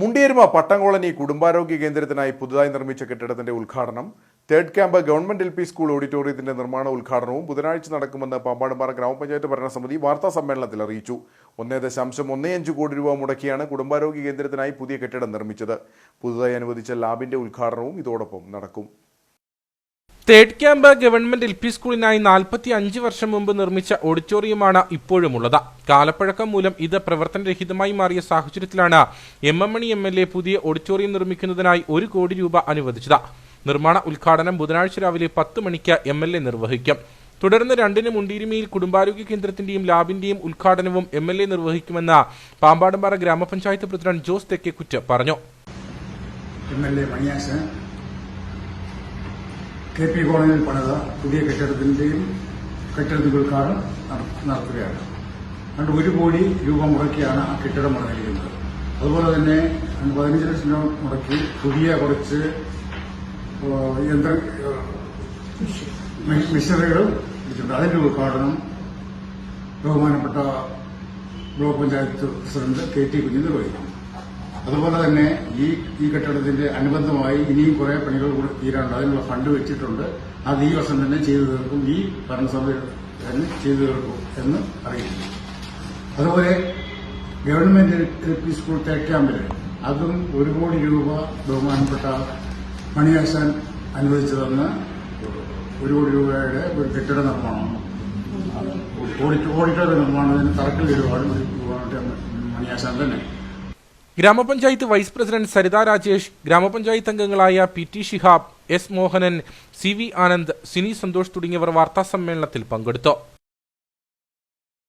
മുണ്ടിയരുമ പട്ടംകോളനി കുടുംബാരോഗ്യ കേന്ദ്രത്തിനായി പുതുതായി നിർമ്മിച്ച കെട്ടിടത്തിന്റെ ഉദ്ഘാടനം third camp government LP school ഓഡിറ്റോറിയത്തിന്റെ നിർമ്മാണ ഉദ്ഘാടനവും ബുധനാഴ്ച നടക്കുമെന്ന് പാമ്പാടുംപാറ ഗ്രാമപഞ്ചായത്ത് ഭരണസമിതി വാർത്താ സമ്മേളനത്തിൽ അറിയിച്ചു. 1.15 കോടി രൂപ മുടക്കിയാണ് കുടുംബാരോഗ്യ കേന്ദ്രത്തിനായി പുതിയ കെട്ടിടം നിർമ്മിച്ചത്. പുതുതായി അനുവദിച്ച ലാബിന്റെ ഉദ്ഘാടനവും ഇതോടൊപ്പം നടക്കും. തേർഡ് ക്യാമ്പ് ഗവൺമെന്റ് LP സ്കൂളിനായി 45 വർഷം മുമ്പ് നിർമ്മിച്ച ഓഡിറ്റോറിയമാണ് ഇപ്പോഴുമുള്ളത്. കാലപ്പഴക്കം മൂലം ഇത് പ്രവർത്തനരഹിതമായി മാറിയ സാഹചര്യത്തിലാണ് മണി MLA പുതിയ ഓഡിറ്റോറിയം നിർമ്മിക്കുന്നതിനായി 1 കോടി രൂപ അനുവദിച്ചത്. നിർമ്മാണ ഉദ്ഘാടനം ബുധനാഴ്ച രാവിലെ 10 മണിക്ക് MLA നിർവഹിക്കും. തുടർന്ന് 2-ന് മുണ്ടിയരുമയിൽ കുടുംബാരോഗ്യ കേന്ദ്രത്തിന്റെയും ലാബിന്റെയും ഉദ്ഘാടനവും MLA നിർവഹിക്കുമെന്ന് പാമ്പാടുംപാറ ഗ്രാമപഞ്ചായത്ത് പ്രസിഡന്റ് ജോസ് തെക്കേക്കുറ്റ് പറഞ്ഞു. KP കോളനിയിൽ പണിത പുതിയ കെട്ടിടത്തിന്റെ ഉദ്ഘാടനം നടത്തുകയാണ്. 1 കോടി രൂപ മുടക്കിയാണ് ആ കെട്ടിടം പണിതിരിക്കുന്നത്. അതുപോലെ തന്നെ 15 ലക്ഷം രൂപ മുടക്കി പുതിയ കുറച്ച് മിഷനറികളും അതിന്റെ ഉദ്ഘാടനം ബഹുമാനപ്പെട്ട ബ്ലോക്ക് പഞ്ചായത്ത് പ്രസിഡന്റ് KT കുഞ്ഞ് നിർവഹിക്കും. അതുപോലെ തന്നെ ഈ കെട്ടിടത്തിന്റെ അനുബന്ധമായി ഇനിയും കുറെ പണികൾ കൂടെ തീരാനുണ്ട്. അതിനുള്ള ഫണ്ട് വെച്ചിട്ടുണ്ട്. അത് ഈ വർഷം തന്നെ ചെയ്തു തീർക്കും. ഈ ഭരണസമിതി തന്നെ ചെയ്തു തീർക്കും എന്ന് അറിയിക്കുന്നു. അതുപോലെ ഗവൺമെന്റ് LP സ്കൂൾ തേർഡ് ക്യാമ്പിൽ അതും 1 കോടി രൂപ ബഹുമാനപ്പെട്ട മണിയാശാൻ അനുവദിച്ചതെന്ന് 1 കോടി രൂപയുടെ ഒരു കെട്ടിട നിർമ്മാണം ഓഡിറ്റോറിയം നിർമ്മാണത്തിന് തറക്കൽ ഒരുപാട് മണിയാശാൻ തന്നെ. ഗ്രാമപഞ്ചായത്ത് വൈസ് പ്രസിഡന്റ് സരിത രാജേഷ്, ഗ്രാമപഞ്ചായത്ത് അംഗങ്ങളായ PT Shihab, S Mohanan, CV Anand, Sini Santhosh തുടങ്ങിയവർ വാർത്താസമ്മേളനത്തിൽ പങ്കെടുത്തു.